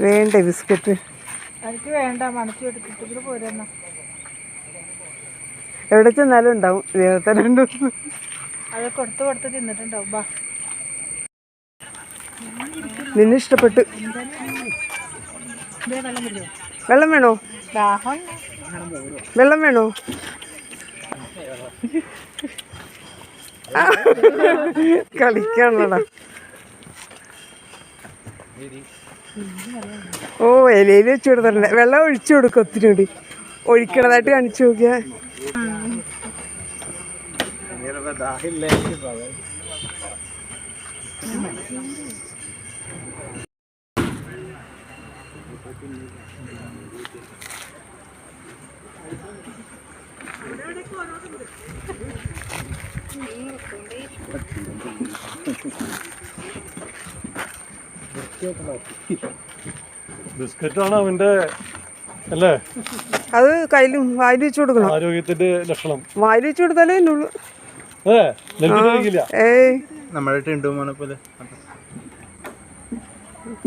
വേണ്ടേ ബിസ്ക്കറ്റ്? എനിക്ക് വേണ്ട, മണച്ചു എടുത്തിട്ട് പോരുന്ന. എവിടെ ചെന്നാലും ഉണ്ടാവും ദേവത്തെ രണ്ടു. അത് കൊടുത്ത് തിന്നിട്ടുണ്ടാവും. ബാ, നിന്നെ ഇഷ്ടപ്പെട്ടു. വെള്ളം വേണോ? വെള്ളം വേണോ? കളിക്കാണല്ലോടാ. ഓ, ഇലയിൽ വെച്ച് കൊടുത്തിട്ടുണ്ട്. വെള്ളം ഒഴിച്ചു കൊടുക്കും. ഒത്തിരി കൂടി ഒഴിക്കണതായിട്ട് കാണിച്ചു നോക്കിയാ. ബിസ്ക്കറ്റാണ് അവന്റെ അല്ലേ? അത് കയ്യിലും വായിൽ വെച്ച് കൊടുക്കണം. ആരോഗ്യത്തിന്റെ ലക്ഷണം. വായിൽ വെച്ച് കൊടുത്താലേ ഉള്ളൂ.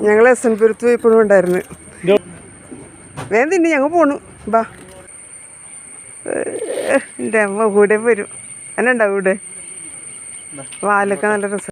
ഞങ്ങൾ എസ്.എൻ. പുരത്ത് ഇപ്പോഴും ഉണ്ടായിരുന്നു. വേഗം തിന്നെ, ഞങ്ങൾ പോണു. ബാ, എൻ്റെ അമ്മ കൂടെ വരും. എന്നെ ഉണ്ടാവും കൂടെ. വാലൊക്കെ നല്ല രസം.